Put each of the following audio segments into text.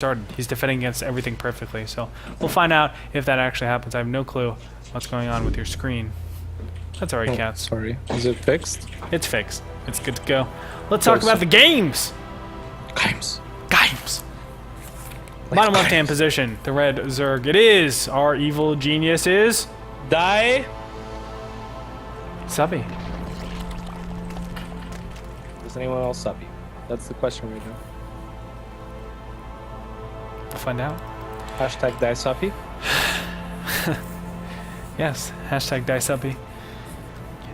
started. He's defending against everything perfectly. So we'll find out if that actually happens. I have no clue what's going on with your screen. That's alright, Cats. Sorry. Is it fixed? It's fixed. It's good to go. Let's talk about the games. Games. Bottom left-hand position, the red Zerg. It is. Our evil genius is... Die. Suppy. Is anyone else Suppy? That's the question right now. We'll find out. Hashtag die Suppy. Yes. Hashtag die Suppy.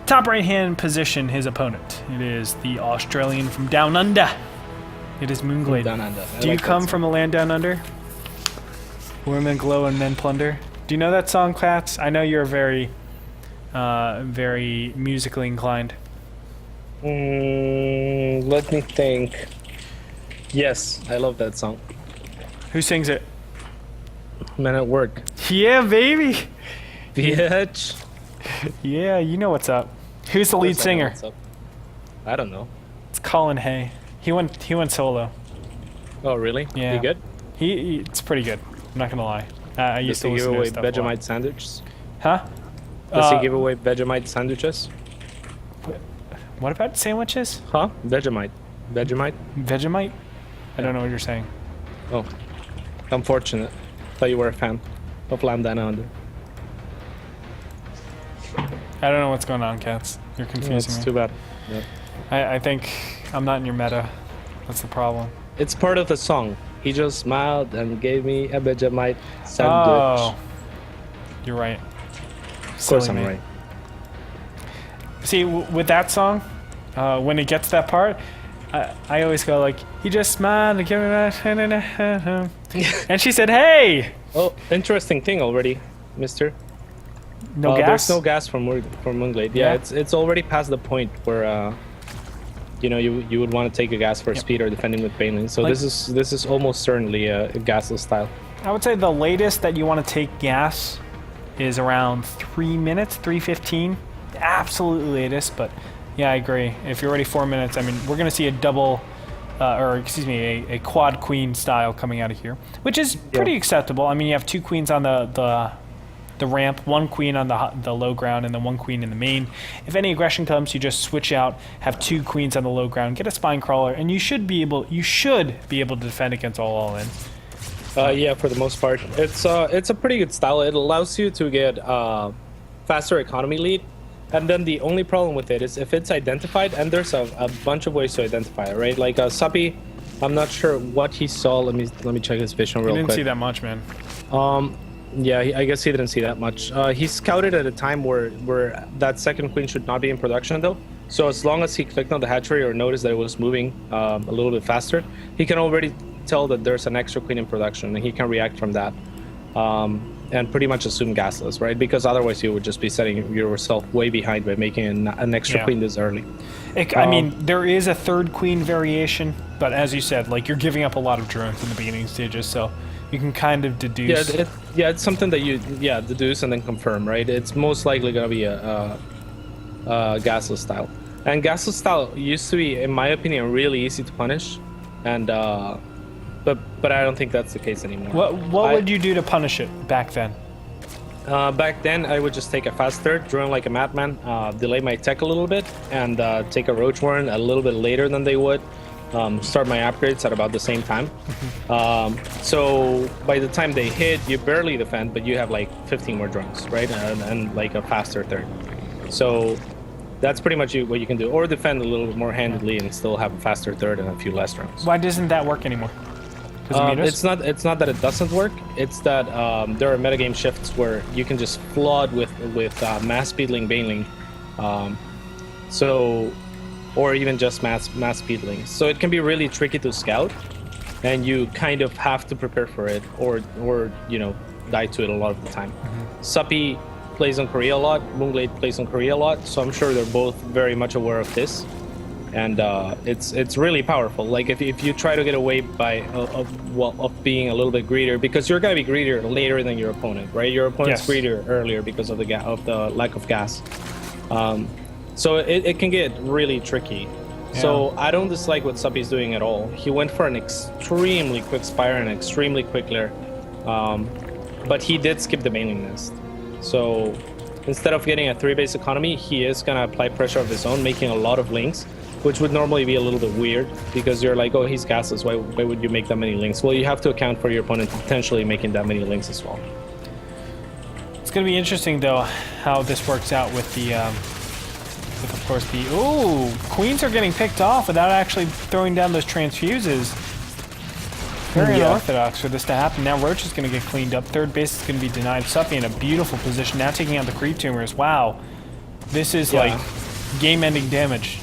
Top right-hand position, his opponent. It is the Australian from Down Under. It is Moonglade. Down Under. Do you come from a land down under? Women glow and men plunder. Do you know that song, Cats? I know you're very, very musically inclined. Let me think. Yes, I love that song. Who sings it? Men at Work. Yeah, baby. Bitch. Yeah, you know what's up. Who's the lead singer? What's up. I don't know. It's Colin Hay. He went solo. Oh, really? Yeah. He good? It's pretty good. I'm not gonna lie. I used to listen to his give stuff away a lot. Vegemite sandwiches? Huh? Does he give away Vegemite sandwiches? What about sandwiches? Huh? Vegemite. Vegemite? Vegemite? I don't know what you're saying. Oh. Unfortunate. Thought you were a fan of Land Down Under. I don't know what's going on, Cats. You're confusing It's me. too bad. Yeah. I think I'm not in your meta. That's the problem. It's part of the song. He just smiled and gave me a Vegemite sandwich. Oh. You're right. Of course I'm right. See, with that song, when it gets to that part, I always go like, he just smiled and gave me that. And she said, hey! Oh, interesting thing already, mister. No gas? There's no gas from Moonglade. Yeah, it's already past the point where you would want to take a gas for speed or defending with Baneling. So Like, this is almost certainly a gasless style. I would say the latest that you want to take gas is around 3 minutes, 3:15. Absolutely latest, but yeah, I agree. If you're already 4 minutes, I mean, we're going to see a double, a quad queen style coming out of here, which is pretty acceptable. I mean, you have 2 queens on the ramp, 1 queen on the low ground, and then 1 queen in the main. If any aggression comes, you just switch out, have 2 queens on the low ground, get a spine crawler, and you should be able to defend against all in. Yeah, for the most part, it's a pretty good style. It allows you to get faster economy lead, and then the only problem with it is if it's identified, and there's a bunch of ways to identify it, right? Like Suppy, I'm not sure what he saw. Let me check his vision real quick. You didn't see that much, man. Yeah, I guess he didn't see that much. He scouted at a time where that second queen should not be in production, though. So as long as he clicked on the hatchery or noticed that it was moving a little bit faster, he can already tell that there's an extra queen in production, and he can react from that. And pretty much assume gasless, right? Because otherwise you would just be setting yourself way behind by making an extra queen this early. I mean, there is a 3rd queen variation, but as you said, like, you're giving up a lot of drones in the beginning stages, so you can kind of deduce. It's something that you deduce and then confirm, right? It's most likely going to be a gasless style. And gasless style used to be, in my opinion, really easy to punish, and but I don't think that's the case anymore. What would you do to punish it back then? Back then, I would just take a fast third, drone like a madman, delay my tech a little bit, and take a roach warren a little bit later than they would. Start my upgrades at about the same time. So by the time they hit, you barely defend, but you have like 15 more drones, right? And like a faster third. So that's pretty much what you can do. Or defend a little bit more handedly and still have a faster third and a few less drones. Why doesn't that work anymore? It's not that it doesn't work. It's that there are metagame shifts where you can just flood with mass speedling Baneling. Or even just mass speedling. So it can be really tricky to scout, and you kind of have to prepare for it, or die to it a lot of the time. Suppy plays on Korea a lot, Moonglade plays on Korea a lot, so I'm sure they're both very much aware of this, and it's really powerful. Like if you try to get away of being a little bit greedier, because you're gonna be greedier later than your opponent, right? Your opponent's greedier earlier because of the lack of gas. So it can get really tricky So I don't dislike what Suppy's doing at all. He went for an extremely quick Spire and an extremely quick Lair. But he did skip the Mailing Nest. So instead of getting a 3-base economy, he is going to apply pressure of his own, making a lot of links, which would normally be a little bit weird because you're like, oh, he's gasless. Why would you make that many links? Well, you have to account for your opponent potentially making that many links as well. It's going to be interesting, though, how this works out with the, with, of course, the... Ooh, queens are getting picked off without actually throwing down those transfuses. Very unorthodox for this to happen. Now Roach is going to get cleaned up. Third base is going to be denied. Suppy in a beautiful position. Now taking out the creep tumors. Wow. This is like game-ending damage.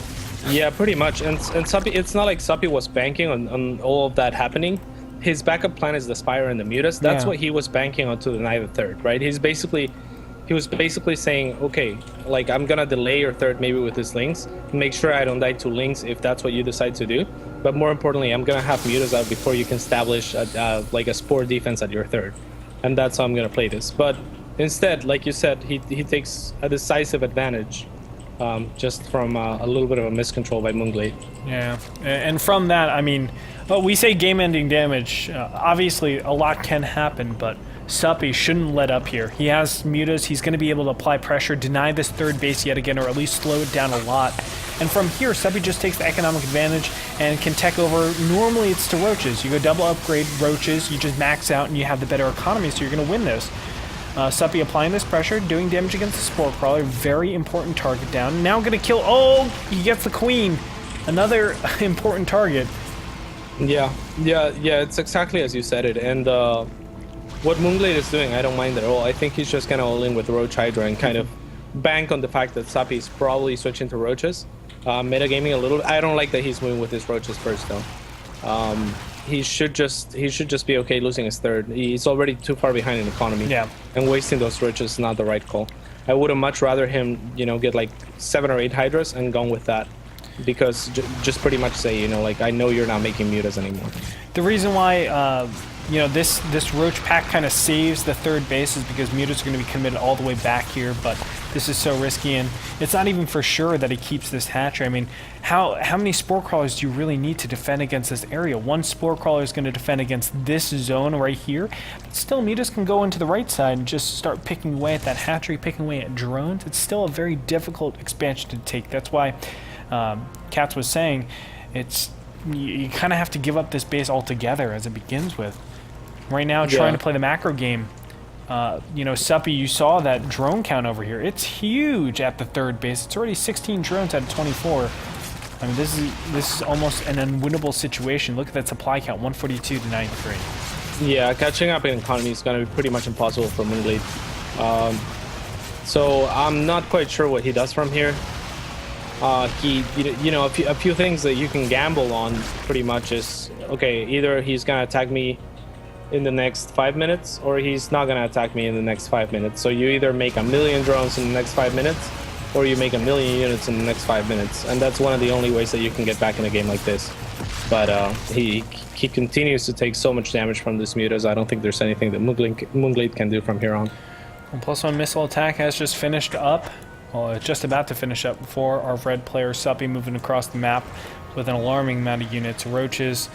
Yeah, pretty much. And Suppy, it's not like Suppy was banking on all of that happening. His backup plan is the Spire and the Mutas. That's what he was banking on to deny the third, right? He was basically saying, okay, like I'm gonna delay your third maybe with his links, make sure I don't die to links if that's what you decide to do. But more importantly, I'm gonna have Mutas out before you can establish like a Spore defense at your third, and that's how I'm gonna play this. But instead, like you said, he takes a decisive advantage just from a little bit of a miscontrol by Moonglade. Yeah, and from that, I mean, well, we say game-ending damage. Obviously, a lot can happen, but Suppy shouldn't let up here. He has Mutas. He's going to be able to apply pressure, deny this third base yet again, or at least slow it down a lot. And from here, Suppy just takes the economic advantage and can tech over. Normally, it's to Roaches. You go double upgrade Roaches, you just max out, and you have the better economy, so you're going to win this. Suppy applying this pressure, doing damage against the Spore Crawler. Very important target down. Now going to kill... Oh, he gets the Queen. Another important target. Yeah, it's exactly as you said it. And what Moonglade is doing, I don't mind at all. I think he's just gonna all in with Roach Hydra and kind of bank on the fact that Suppy is probably switching to Roaches. Metagaming a little. I don't like that he's moving with his Roaches first though. He should just be okay losing his third. He's already too far behind in economy. Yeah. And wasting those Roaches is not the right call. I would have much rather him, get like 7 or 8 Hydras and gone with that. Because just pretty much say, like, I know you're not making Mutas anymore. The reason why, this Roach pack kind of saves the third base is because Mutas are going to be committed all the way back here, but this is so risky, and it's not even for sure that he keeps this hatchery. I mean, how many Spore Crawlers do you really need to defend against this area? One Spore Crawler is going to defend against this zone right here, but still Mutas can go into the right side and just start picking away at that hatchery, picking away at drones. It's still a very difficult expansion to take. That's why Katz was saying you kind of have to give up this base altogether as it begins with. Right now, trying to play the macro game, Suppy, you saw that drone count over here. It's huge at the third base. It's already 16 drones out of 24. I mean, this is almost an unwinnable situation. Look at that supply count, 142 to 93. Yeah, catching up in economy is going to be pretty much impossible for Moonglade. So I'm not quite sure what he does from here. A few things that you can gamble on pretty much is, okay, either he's gonna attack me in the next 5 minutes or he's not gonna attack me in the next 5 minutes. So you either make 1 million drones in the next 5 minutes or you make 1 million units in the next 5 minutes, and that's one of the only ways that you can get back in a game like this. But he continues to take so much damage from this Mutas. I don't think there's anything that Moonglade can do from here on. +1 missile attack has just finished up. Well, it's just about to finish up for our red player, Suppy, moving across the map with an alarming amount of units. Roaches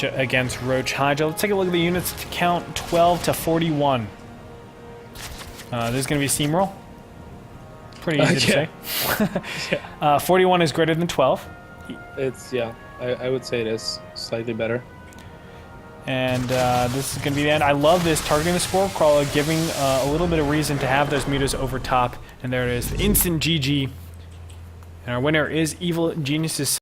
against Roach Hydra. Let's take a look at the units to count 12 to 41. This is going to be a steamroll. Pretty easy to say. 41 is greater than 12. I would say it is slightly better. And this is going to be the end. I love this, targeting the Spore Crawler, giving a little bit of reason to have those Mutas over top. And there it is, instant GG. And our winner is Evil Geniuses.